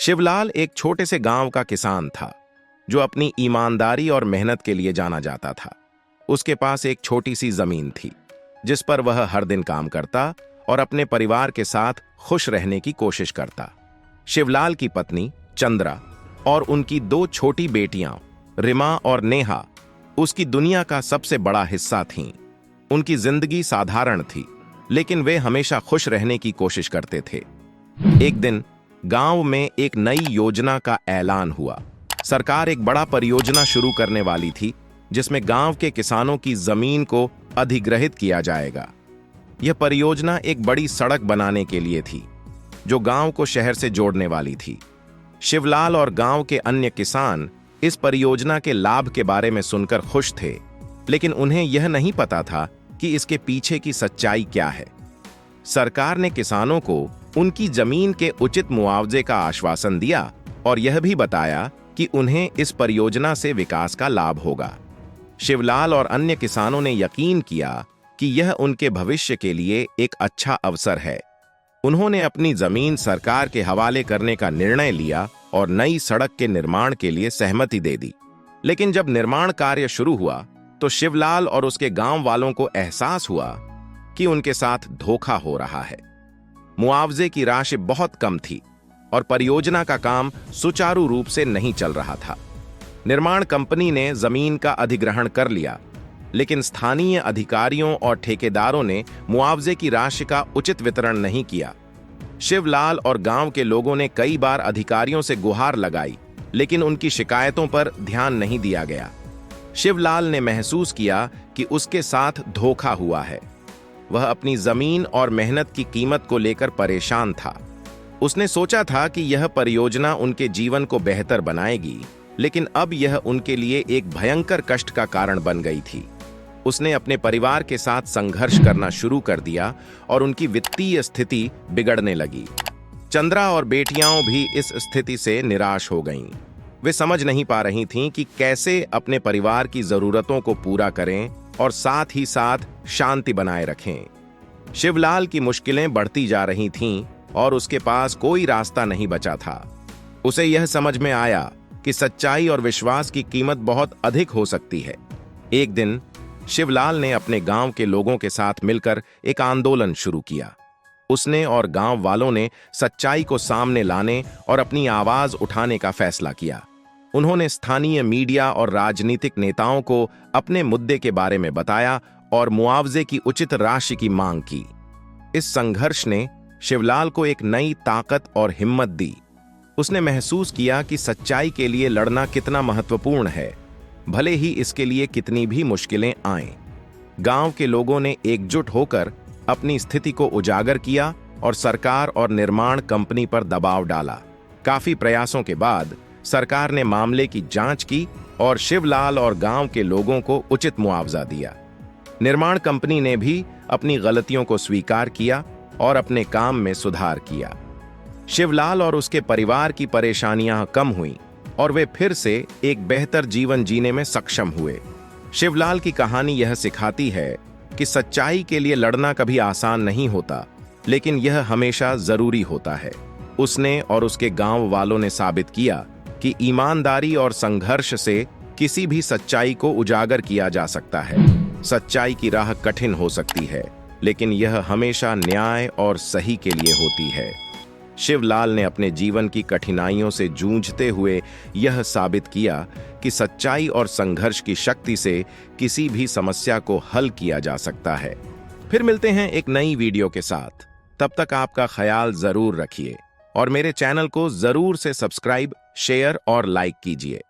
शिवलाल एक छोटे से गांव का किसान था जो अपनी ईमानदारी और मेहनत के लिए जाना जाता था। उसके पास एक छोटी सी जमीन थी जिस पर वह हर दिन काम करता और अपने परिवार के साथ खुश रहने की कोशिश करता। शिवलाल की पत्नी चंद्रा और उनकी दो छोटी बेटियां रिमा और नेहा उसकी दुनिया का सबसे बड़ा हिस्सा थीं। उनकी जिंदगी साधारण थी, लेकिन वे हमेशा खुश रहने की कोशिश करते थे। एक दिन गांव में एक नई योजना का ऐलान हुआ। सरकार एक बड़ा परियोजना शुरू करने वाली थी जिसमें गांव के किसानों की जमीन को अधिग्रहित किया जाएगा। यह परियोजना एक बड़ी सड़क बनाने के लिए थी जो गांव को शहर से जोड़ने वाली थी। शिवलाल और गांव के अन्य किसान इस परियोजना के लाभ के बारे में सुनकर खुश थे, लेकिन उन्हें यह नहीं पता था कि इसके पीछे की सच्चाई क्या है। सरकार ने किसानों को उनकी जमीन के उचित मुआवजे का आश्वासन दिया और यह भी बताया कि उन्हें इस परियोजना से विकास का लाभ होगा। शिवलाल और अन्य किसानों ने यकीन किया कि यह उनके भविष्य के लिए एक अच्छा अवसर है। उन्होंने अपनी जमीन सरकार के हवाले करने का निर्णय लिया और नई सड़क के निर्माण के लिए सहमति दे दी। लेकिन जब निर्माण कार्य शुरू हुआ तो शिवलाल और उसके गांव वालों को एहसास हुआ कि उनके साथ धोखा हो रहा है। मुआवजे की राशि बहुत कम थी और परियोजना का काम सुचारू रूप से नहीं चल रहा था। निर्माण कंपनी ने जमीन का अधिग्रहण कर लिया, लेकिन स्थानीय अधिकारियों और ठेकेदारों ने मुआवजे की राशि का उचित वितरण नहीं किया। शिवलाल और गांव के लोगों ने कई बार अधिकारियों से गुहार लगाई, लेकिन उनकी शिकायतों पर ध्यान नहीं दिया गया। शिवलाल ने महसूस किया कि उसके साथ धोखा हुआ है। वह अपनी जमीन और मेहनत की कीमत को लेकर परेशान था। उसने सोचा था कि यह परियोजना उनके जीवन को बेहतर बनाएगी, लेकिन अब यह उनके लिए एक भयंकर कष्ट का कारण बन गई थी। उसने अपने परिवार के साथ संघर्ष करना शुरू कर दिया और उनकी वित्तीय स्थिति बिगड़ने लगी। चंद्रा और बेटियां भी इस स्थिति से निराश हो गईं। वे समझ नहीं पा रही थीं कि कैसे अपने परिवार की जरूरतों को पूरा करें और साथ ही साथ शांति बनाए रखें। शिवलाल की मुश्किलें बढ़ती जा रही थीं और उसके पास कोई रास्ता नहीं बचा था। उसे यह समझ में आया कि सच्चाई और विश्वास की कीमत बहुत अधिक हो सकती है। एक दिन शिवलाल ने अपने गांव के लोगों के साथ मिलकर एक आंदोलन शुरू किया। उसने और गांव वालों ने सच्चाई को सामने लाने और अपनी आवाज उठाने का फैसला किया। उन्होंने स्थानीय मीडिया और राजनीतिक नेताओं को अपने मुद्दे के बारे में बताया और मुआवजे की उचित राशि की मांग की। इस संघर्ष ने शिवलाल को एक नई ताकत और हिम्मत दी। उसने महसूस किया कि सच्चाई के लिए लड़ना कितना महत्वपूर्ण है, भले ही इसके लिए कितनी भी मुश्किलें आएं। गांव के लोगों ने एकजुट होकर अपनी स्थिति को उजागर किया और सरकार और निर्माण कंपनी पर दबाव डाला। काफी प्रयासों के बाद सरकार ने मामले की जांच की और शिवलाल और गांव के लोगों को उचित मुआवजा दिया। निर्माण कंपनी ने भी अपनी गलतियों को स्वीकार किया और अपने काम में सुधार किया। शिवलाल और उसके परिवार की परेशानियां कम हुईं और वे फिर से एक बेहतर जीवन जीने में सक्षम हुए। शिवलाल की कहानी यह सिखाती है कि सच्चाई के लिए लड़ना कभी आसान नहीं होता, लेकिन यह हमेशा जरूरी होता है। उसने और उसके गांव वालों ने साबित किया कि ईमानदारी और संघर्ष से किसी भी सच्चाई को उजागर किया जा सकता है। सच्चाई की राह कठिन हो सकती है, लेकिन यह हमेशा न्याय और सही के लिए होती है। शिवलाल ने अपने जीवन की कठिनाइयों से जूझते हुए यह साबित किया कि सच्चाई और संघर्ष की शक्ति से किसी भी समस्या को हल किया जा सकता है। फिर मिलते हैं एक नई वीडियो के साथ। तब तक आपका ख्याल जरूर रखिए और मेरे चैनल को जरूर से सब्सक्राइब, शेयर और लाइक कीजिए।